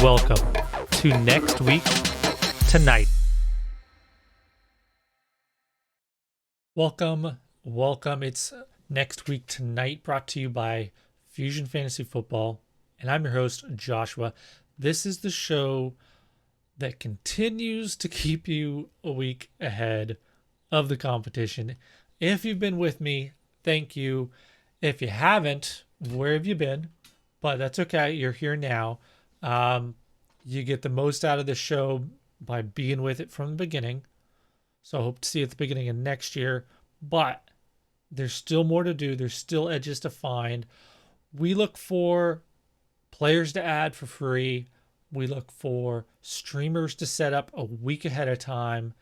welcome to Next Week Tonight. Welcome. It's Next Week Tonight, brought to you by Fusion Fantasy Football, and I'm your host, Joshua. This is the show that continues to keep you a week ahead of the competition. If you've been with me, thank you. If you haven't, where have you been? But that's okay. You're here now. You get the most out of the show by being with it from the beginning. So I hope to see you at the beginning of next year. But there's still more to do. There's still edges to find. We look for players to add for free. We look for streamers to set up a week ahead of time.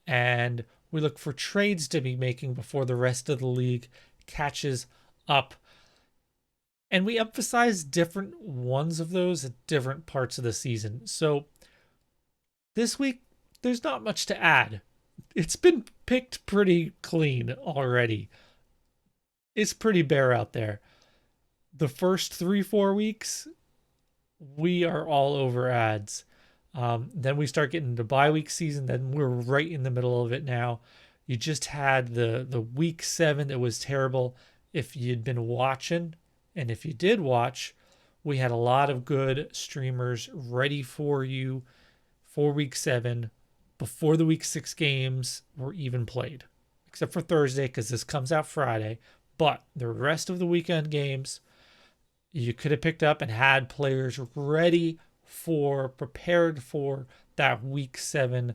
And we look for trades to be making before the rest of the league catches up. And we emphasize different ones of those at different parts of the season. So this week, there's not much to add. It's been picked pretty clean already. It's pretty bare out there. The first 3-4 weeks, we are all over ads. Then we start getting into bye week season. Then we're right in the middle of it now. You just had the week 7 that was terrible. If you'd been watching, and if you did watch, we had a lot of good streamers ready for you for week 7 before the week 6 games were even played, except for Thursday because this comes out Friday. But the rest of the weekend games, you could have picked up and had players ready for, prepared for that week 7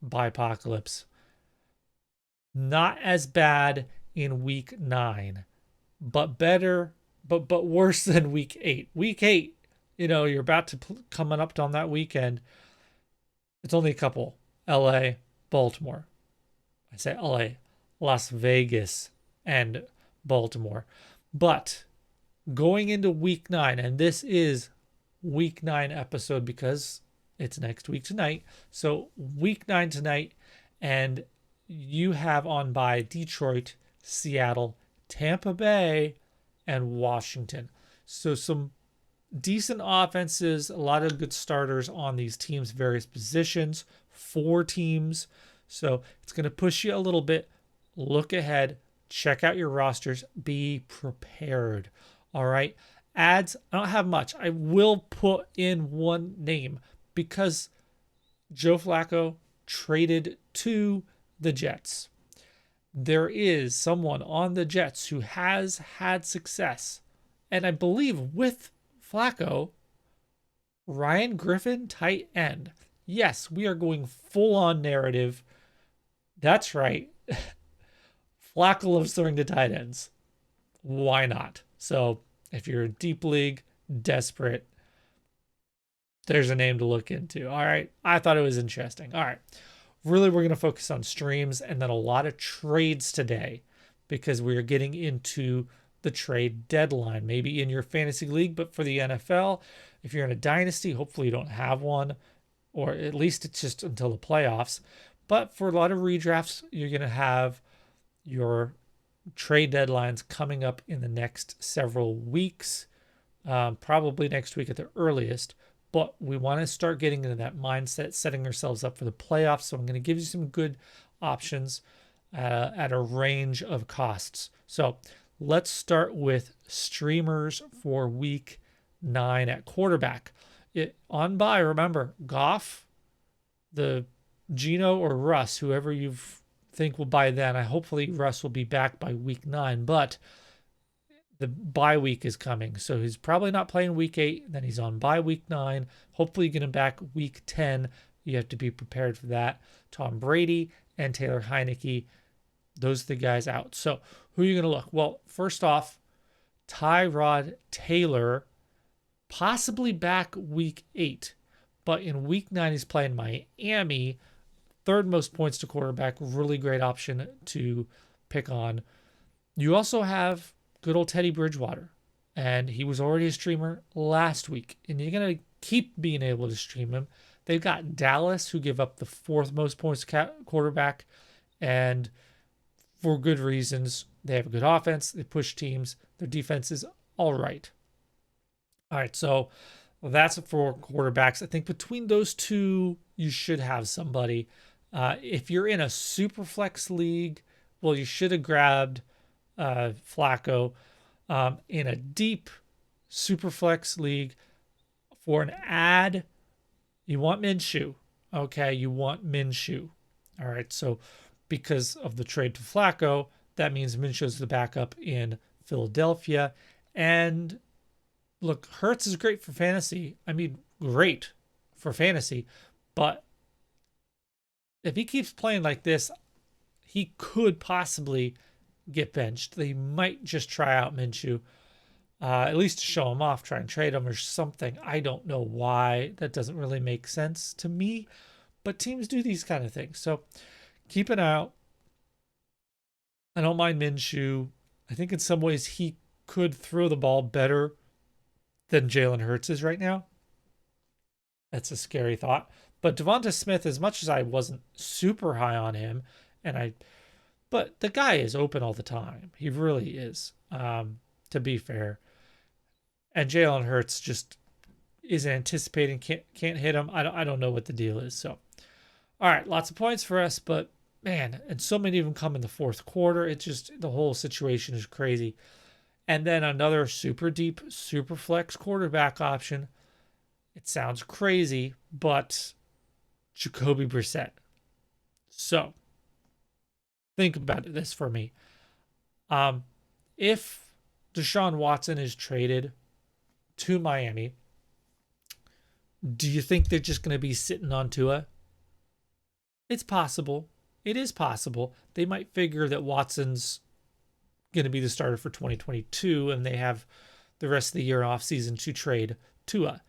bipocalypse. Not as bad in week 9, but better, but worse than week 8. Week 8, you're about to coming up on that weekend. It's only a couple. LA, Baltimore. I say LA, Las Vegas, and Baltimore. But going into week 9, and this is week 9 episode because it's next week tonight. So week 9 tonight, and you have on by Detroit, Seattle, Tampa Bay, and Washington. So some decent offenses, a lot of good starters on these teams, various positions, 4 teams. So it's going to push you a little bit. Look ahead, check out your rosters, be prepared. All right. Ads, I don't have much. I will put in one name because Joe Flacco traded to the Jets. There is someone on the Jets who has had success, and I believe with Flacco, Ryan Griffin, tight end. Yes, we are going full on narrative. That's right. Flacco loves throwing to tight ends. Why not? So if you're a deep league, desperate, there's a name to look into. All right. I thought it was interesting. All right. Really, we're going to focus on streams and then a lot of trades today because we are getting into the trade deadline, maybe in your fantasy league, but for the NFL, if you're in a dynasty, hopefully you don't have one, or at least it's just until the playoffs. But for a lot of redrafts, you're going to have your trade deadlines coming up in the next several weeks, probably next week at the earliest. But we want to start getting into that mindset, setting ourselves up for the playoffs. So I'm going to give you some good options at a range of costs. So let's start with streamers for week 9 at quarterback. On bye, remember, Goff, the Geno or Russ, whoever you think will buy then. Hopefully Russ will be back by week 9, but the bye week is coming. So he's probably not playing week 8. Then he's on bye week 9. Hopefully you get him back week 10. You have to be prepared for that. Tom Brady and Taylor Heineke, those are the guys out. So who are you going to look? Well, first off, Tyrod Taylor, possibly back week 8. But in week 9, he's playing Miami. 3rd most points to quarterback. Really great option to pick on. You also have good old Teddy Bridgewater, and he was already a streamer last week, and you're going to keep being able to stream him. They've got Dallas, who give up the 4th most points quarterback, and for good reasons. They have a good offense. They push teams. Their defense is all right. All right, so Well, that's for quarterbacks. I think between those two, you should have somebody. If you're in a super flex league, well, you should have grabbed Flacco. In a deep super flex league for an ad, you want Minshew. Okay, you want Minshew. All right, so because of the trade to Flacco, that means Minshew's the backup in Philadelphia. And look, Hurts is great for fantasy. I mean, great for fantasy. But if he keeps playing like this, he could possibly get benched. They might just try out Minshew, at least to show him off, try and trade him or something. I don't know why. That doesn't really make sense to me. But teams do these kind of things. So keep an eye out. I don't mind Minshew. I think in some ways he could throw the ball better than Jalen Hurts is right now. That's a scary thought. But Devonta Smith, as much as I wasn't super high on him, but the guy is open all the time. He really is, to be fair. And Jalen Hurts just is anticipating, can't hit him. I don't know what the deal is. So, all right, lots of points for us, but man, and so many of them come in the fourth quarter. It's just the whole situation is crazy. And then another super deep, super flex quarterback option. It sounds crazy, but Jacoby Brissett. So think about this for me. If Deshaun Watson is traded to Miami, do you think they're just going to be sitting on Tua? It's possible. It is possible. They might figure that Watson's going to be the starter for 2022 and they have the rest of the year off season to trade Tua.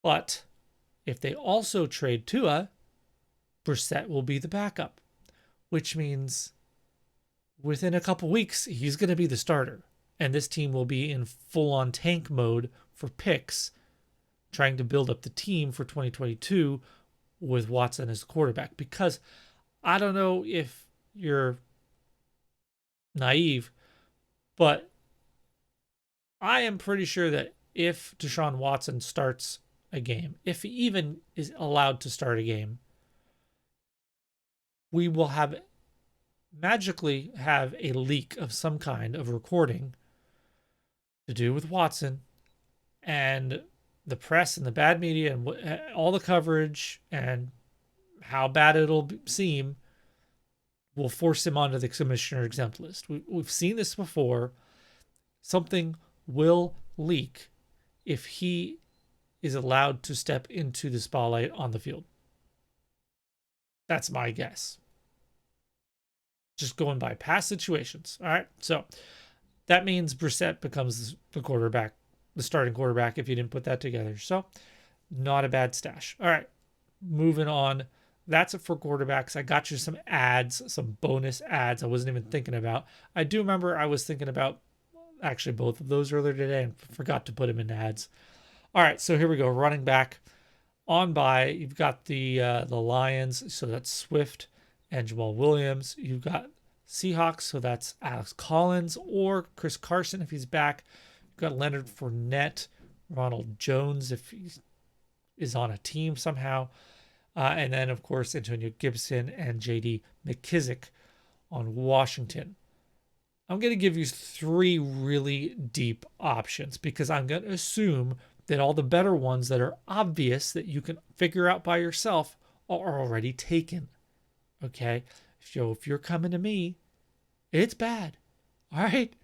But if they also trade Tua, Brissett will be the backup, which means within a couple weeks, he's going to be the starter. And this team will be in full-on tank mode for picks, trying to build up the team for 2022 with Watson as the quarterback. Because I don't know if you're naive, but I am pretty sure that if Deshaun Watson starts a game, if he even is allowed to start a game, we will magically have a leak of some kind of recording to do with Watson, and the press and the bad media and all the coverage and how bad it'll seem will force him onto the commissioner exempt list. We've seen this before. Something will leak if he is allowed to step into the spotlight on the field. That's my guess. Just going by past situations. All right. So that means Brissett becomes the quarterback, the starting quarterback, if you didn't put that together. So not a bad stash. All right. Moving on. That's it for quarterbacks. I got you some ads, some bonus ads I wasn't even thinking about. I do remember I was thinking about actually both of those earlier today and forgot to put them in ads. All right, so here we go. Running back on by, you've got the Lions, so that's Swift and Jamal Williams. You've got Seahawks, so that's Alex Collins or Chris Carson if he's back. You've got Leonard Fournette, Ronald Jones if he is on a team somehow. And then, of course, Antonio Gibson and J.D. McKissick on Washington. I'm going to give you three really deep options because I'm going to assume that all the better ones that are obvious that you can figure out by yourself are already taken. Okay? So if you're coming to me, it's bad. All right?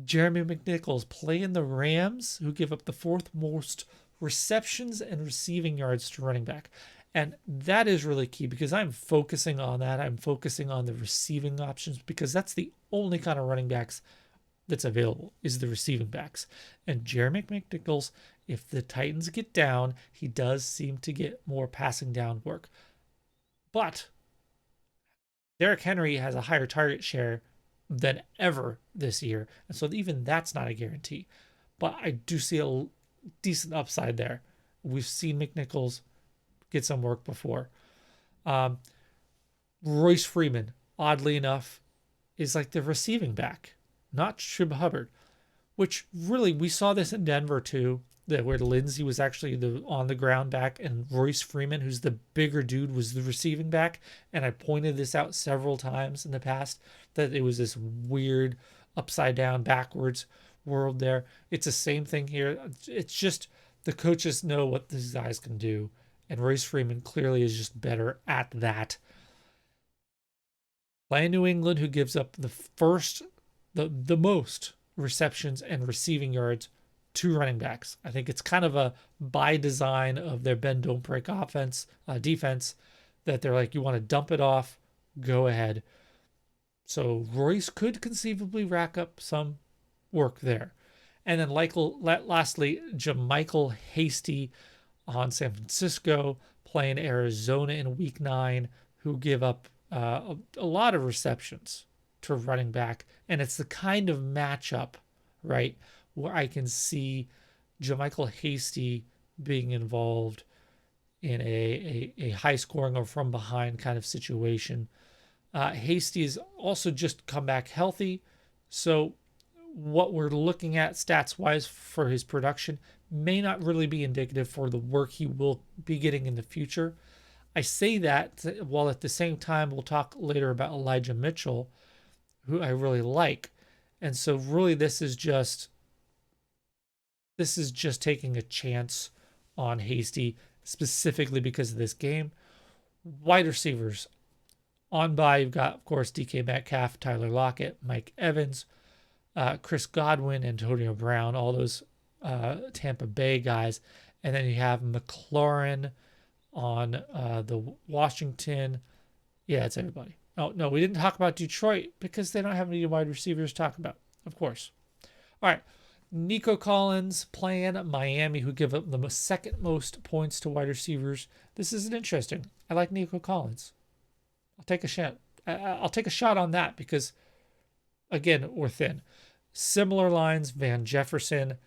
Jeremy McNichols playing the Rams, who give up the fourth most receptions and receiving yards to running back. And that is really key because I'm focusing on that. I'm focusing on the receiving options because that's the only kind of running backs that's available is the receiving backs. And Jeremy McNichols, if the Titans get down, he does seem to get more passing down work. But Derrick Henry has a higher target share than ever this year. And so even that's not a guarantee. But I do see a decent upside there. We've seen McNichols get some work before. Royce Freeman, oddly enough, is like the receiving back, not Chuba Hubbard, which really we saw this in Denver too. where Lindsey was actually the on the ground back, and Royce Freeman, who's the bigger dude, was the receiving back. And I pointed this out several times in the past that it was this weird upside down backwards world there. It's the same thing here. It's just the coaches know what these guys can do, and Royce Freeman clearly is just better at that. Playing New England, who gives up the most receptions and receiving yards to running backs. I think it's kind of a by design of their bend don't break defense, that they're like, you want to dump it off, go ahead. So Royce could conceivably rack up some work there. And then lastly, JaMycal Hasty on San Francisco, playing Arizona in week 9, who give up a lot of receptions to running back. And it's the kind of matchup, right, where I can see JaMycal Hasty being involved in a high scoring or from behind kind of situation. Hasty's also just come back healthy. So what we're looking at stats wise for his production may not really be indicative for the work he will be getting in the future. I say that while at the same time we'll talk later about Elijah Mitchell, who I really like. And so really this is just taking a chance on Hasty specifically because of this game. Wide receivers. On by, you've got, of course, DK Metcalf, Tyler Lockett, Mike Evans, Chris Godwin, Antonio Brown, all those Tampa Bay guys. And then you have McLaurin on the Washington. Yeah, it's everybody. Oh, no, we didn't talk about Detroit because they don't have any wide receivers to talk about, of course. All right. Nico Collins playing Miami, who give up the second most points to wide receivers. This isn't interesting. I like Nico Collins. I'll take a shot. I'll take a shot on that because, again, we're thin. Similar lines, Van Jefferson,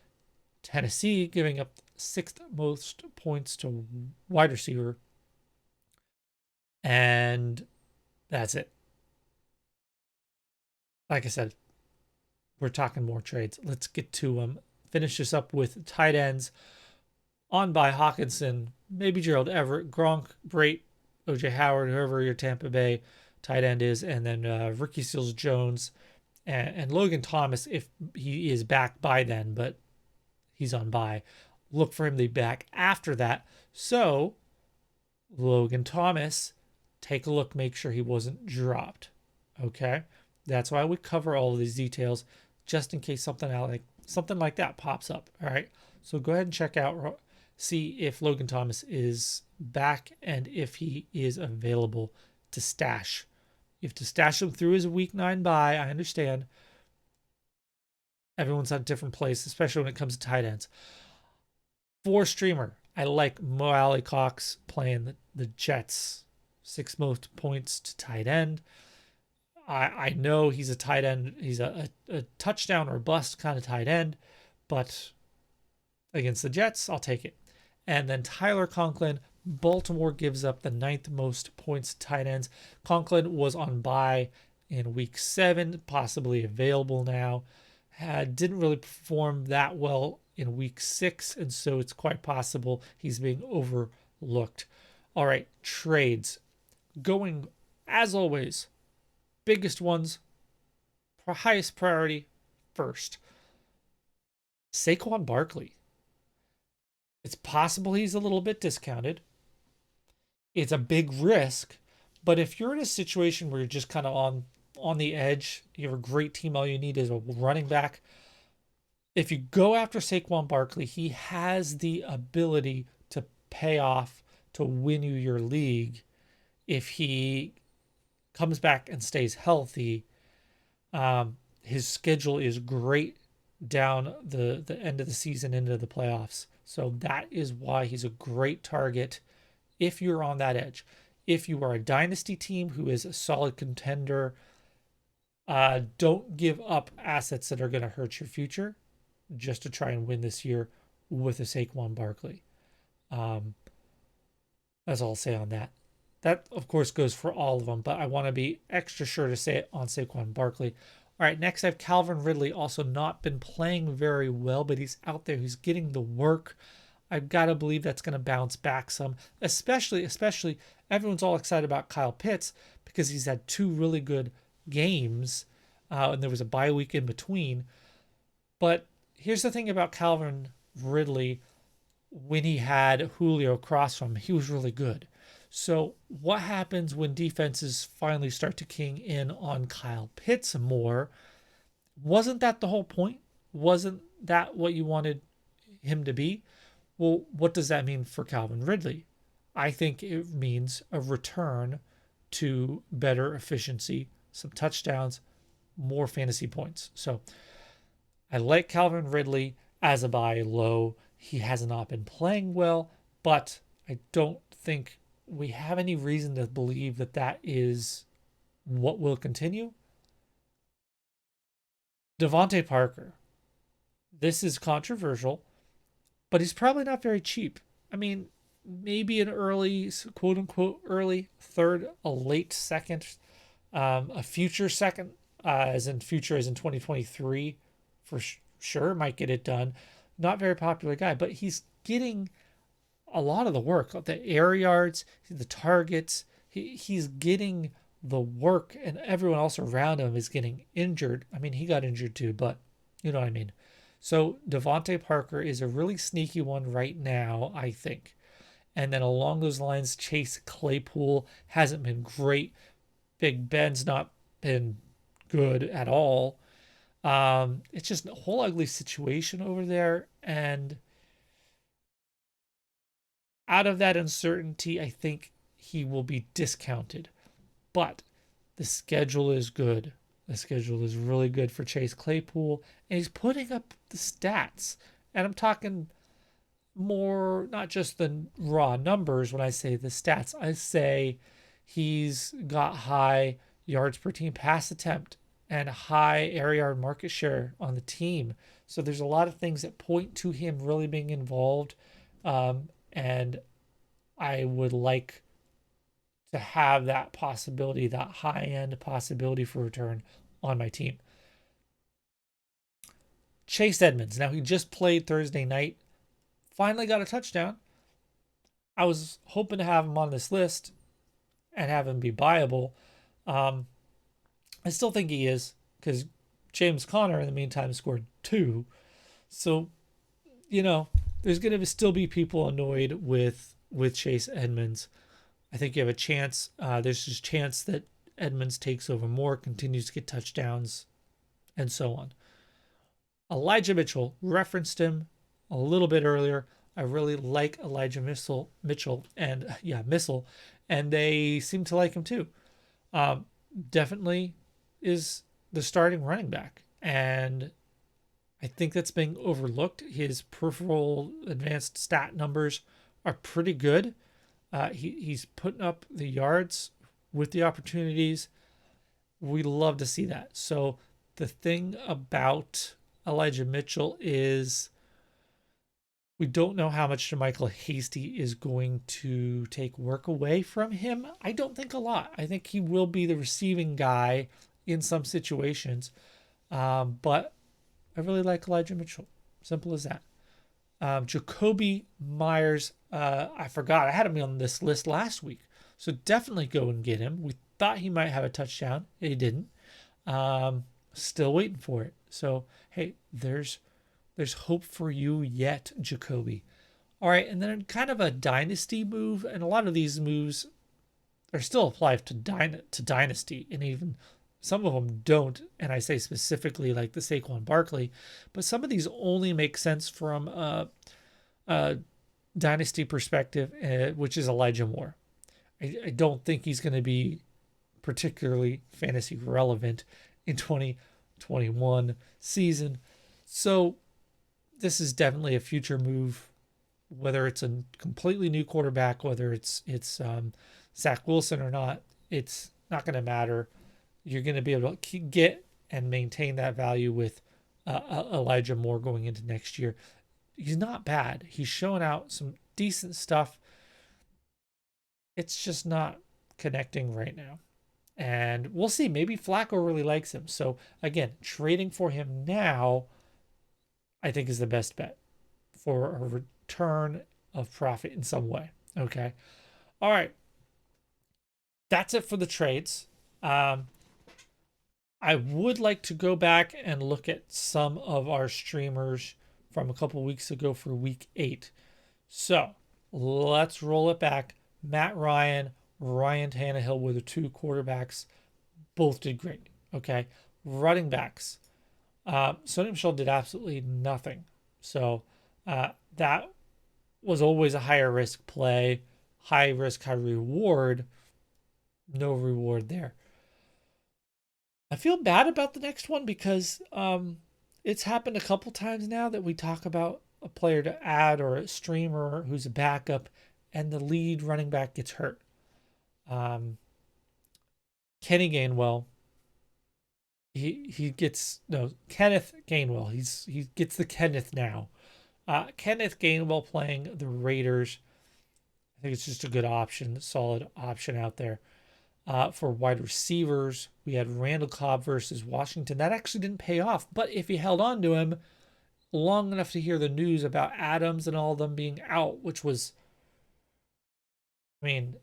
Tennessee, giving up 6th most points to wide receiver. And that's it. Like I said, we're talking more trades. Let's get to them. Finish this up with tight ends. On by Hawkinson, maybe Gerald Everett, Gronk, Brait, OJ Howard, whoever your Tampa Bay tight end is, and then Ricky Seals-Jones and Logan Thomas if he is back by then, but he's on bye. Look for him to be back after that. So Logan Thomas, take a look, make sure he wasn't dropped. Okay? That's why we cover all of these details, just in case something like that pops up. All right? So go ahead and check out, see if Logan Thomas is back and if he is available to stash. You have to stash him through his week 9 bye. I understand. Everyone's at a different place, especially when it comes to tight ends. For streamer, I like Mo Alley Cox playing the Jets. 6 most points to tight end. I know he's a tight end. He's a touchdown or bust kind of tight end, but against the Jets, I'll take it. And then Tyler Conklin, Baltimore gives up the 9th most points to tight ends. Conklin was on bye in week 7, possibly available now. Didn't really perform that well in week 6, and so it's quite possible he's being overlooked. All right, trades. Going, as always, biggest ones, highest priority first. Saquon Barkley. It's possible he's a little bit discounted. It's a big risk, but if you're in a situation where you're just kind of on the edge, you have a great team, all you need is a running back. If you go after Saquon Barkley, he has the ability to pay off to win you your league if he comes back and stays healthy. His schedule is great down the end of the season into the playoffs. So that is why he's a great target if you're on that edge. If you are a dynasty team who is a solid contender, don't give up assets that are going to hurt your future just to try and win this year with a Saquon Barkley. That's all I'll say on that. That, of course, goes for all of them, but I want to be extra sure to say it on Saquon Barkley. All right, next I have Calvin Ridley, also not been playing very well, but he's out there. He's getting the work. I've got to believe that's going to bounce back some, especially everyone's all excited about Kyle Pitts because he's had two really good games, and there was a bye week in between. But here's the thing about Calvin Ridley: when he had Julio across from him, he was really good. So what happens when defenses finally start to king in on Kyle Pitts more? Wasn't that the whole point? Wasn't that what you wanted him to be? Well, what does that mean for Calvin Ridley? I think it means a return to better efficiency, some touchdowns, more fantasy points. So I like Calvin Ridley as a buy low. He has not been playing well, but I don't think we have any reason to believe that that is what will continue. Devontae Parker. This is controversial, but he's probably not very cheap. I mean, maybe an early, quote unquote, early third, a late second, a future second, as in future as in 2023, for sure, might get it done. Not very popular guy, but he's getting a lot of the work, the air yards, the targets. He's getting the work, and everyone else around him is getting injured. I mean, he got injured too, but you know what I mean. So Devontae Parker is a really sneaky one right now, I think. And then along those lines, Chase Claypool hasn't been great. Big Ben's not been good at all. It's just a whole ugly situation over there. And out of that uncertainty, I think he will be discounted. But the schedule is good. The schedule is really good for Chase Claypool, and he's putting up the stats. And I'm talking more, not just the raw numbers when I say the stats. I say he's got high yards per team pass attempt and high air yard market share on the team. So there's a lot of things that point to him really being involved. And I would like to have that possibility, that high end possibility for return on my team. Chase Edmonds. Now, he just played Thursday night, finally got a touchdown. I was hoping to have him on this list and have him be buyable. I still think he is, because James Conner in the meantime scored 2. So, there's going to still be people annoyed with Chase Edmonds. I think you have a chance. There's just a chance that Edmonds takes over more, continues to get touchdowns, and so on. Elijah Mitchell, referenced him a little bit earlier. I really like Elijah Mitchell, and they seem to like him too. Definitely is the starting running back, and I think that's being overlooked. His peripheral advanced stat numbers are pretty good. He's putting up the yards with the opportunities. We love to see that. So the thing about Elijah Mitchell is we don't know how much JaMycal Hasty is going to take work away from him. I don't think a lot. I think he will be the receiving guy in some situations. But I really like Elijah Mitchell. Simple as that. Jacoby Myers, I forgot. I had him on this list last week. So definitely go and get him. We thought he might have a touchdown. He didn't. Still waiting for it. So, hey, there's hope for you yet, Jacoby. All right, and then kind of a dynasty move, and a lot of these moves are still applied to dynasty, and even some of them don't, and I say specifically like the Saquon Barkley, but some of these only make sense from a dynasty perspective, which is Elijah Moore. I don't think he's going to be particularly fantasy relevant in 2021 season. So this is definitely a future move, whether it's a completely new quarterback, whether it's Zach Wilson or not, it's not going to matter. You're going to be able to get and maintain that value with Elijah Moore going into next year. He's not bad. He's showing out some decent stuff. It's just not connecting right now. And we'll see. Maybe Flacco really likes him. So again, trading for him now, I think, is the best bet for a return of profit in some way. Okay. All right. That's it for the trades. Um, I would like to go back and look at some of our streamers from a couple weeks ago for week 8. So let's roll it back. Matt Ryan, Ryan Tannehill were the 2 quarterbacks. Both did great. Okay. Running backs. Sonny Michel did absolutely nothing. So that was always a higher risk play. High risk, high reward. No reward there. I feel bad about the next one because it's happened a couple times now that we talk about a player to add or a streamer who's a backup and the lead running back gets hurt. Kenny Gainwell, he gets no Kenneth Gainwell. He gets the Kenneth now. Kenneth Gainwell playing the Raiders. I think it's just a good option, solid option out there. For wide receivers, we had Randall Cobb versus Washington. That actually didn't pay off, but if you held on to him long enough to hear the news about Adams and all of them being out, which was, I mean,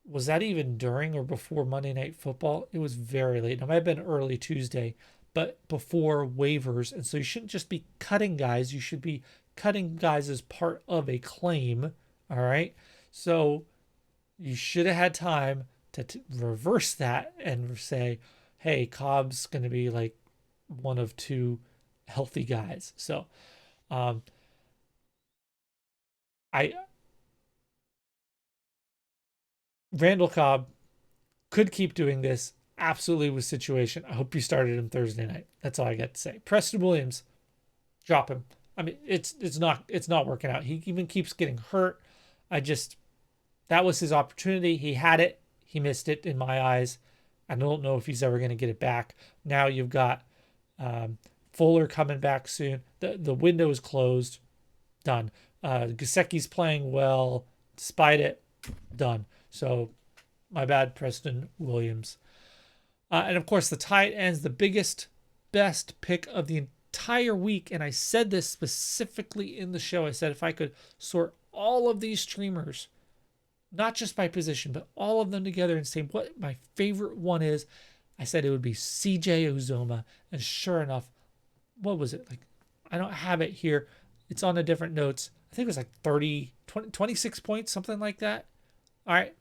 was that even during or before Monday Night Football? It was very late. It might have been early Tuesday, but before waivers. And so you shouldn't just be cutting guys. You should be cutting guys as part of a claim. All right. So you should have had time to reverse that and say, hey, Cobb's going to be like one of 2 healthy guys. So Randall Cobb could keep doing this absolutely with situation. I hope you started him Thursday night. That's all I got to say. Preston Williams, drop him. I mean, it's not working out. He even keeps getting hurt. That was his opportunity. He had it. He missed it in my eyes. I don't know if he's ever going to get it back. Now you've got Fuller coming back soon. The window is closed. Done. Gesicki's playing well. Despite it, done. So my bad, Preston Williams. And of course, the tight ends, the best pick of the entire week. And I said this specifically in the show. I said if I could sort all of these streamers, not just by position, but all of them together and say what my favorite one is, I said it would be CJ Uzoma. And sure enough, what was it? Like, I don't have it here. It's on the different notes. I think it was like 26 points, something like that. All right.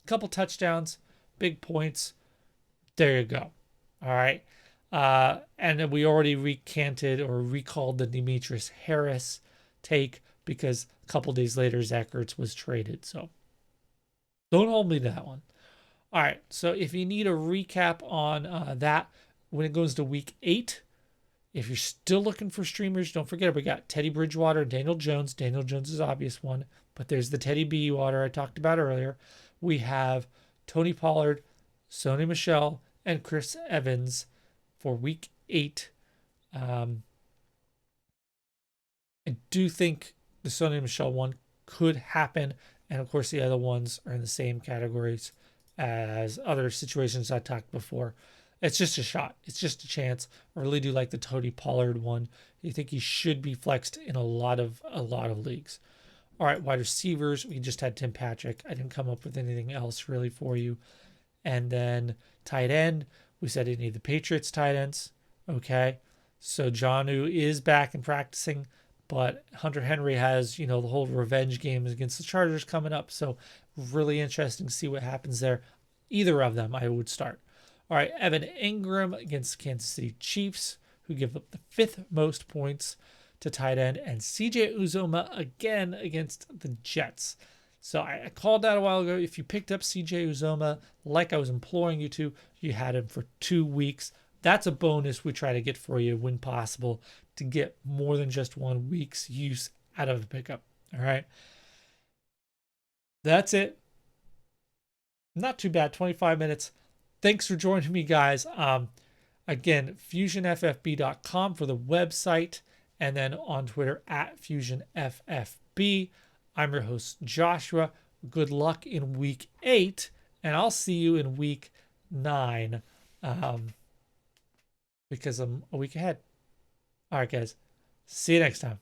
Couple touchdowns, big points. There you go. All right. And then we already recanted or recalled the Demetrius Harris take because a couple days later, Zach Ertz was traded. So don't hold me to that one. All right. So if you need a recap on that when it goes to week 8, if you're still looking for streamers, don't forget we got Teddy Bridgewater, Daniel Jones. Daniel Jones is obvious one, but there's the Teddy Bridgewater I talked about earlier. We have Tony Pollard, Sony Michel, and Chris Evans for week 8. I do think the Sony Michel one could happen. And of course, the other ones are in the same categories as other situations I talked before. It's just a shot. It's just a chance. I really do like the Tony Pollard one. I think he should be flexed in a lot of leagues. All right, wide receivers. We just had Tim Patrick. I didn't come up with anything else really for you. And then tight end. We said any of the Patriots tight ends. Okay. So Jonnu is back and practicing, but Hunter Henry has, the whole revenge game against the Chargers coming up. So really interesting to see what happens there. Either of them I would start. All right, Evan Ingram against Kansas City Chiefs, who give up the 5th most points to tight end, and CJ Uzoma again against the Jets. So I called that a while ago. If you picked up CJ Uzoma, like I was imploring you to, you had him for 2 weeks. That's a bonus we try to get for you when possible to get more than just 1 week's use out of a pickup. All right. That's it. Not too bad. 25 minutes. Thanks for joining me, guys. Again, fusionffb.com for the website, and then on Twitter at fusionffb. I'm your host, Joshua. Good luck in week 8, and I'll see you in week 9 because I'm a week ahead. All right, guys. See you next time.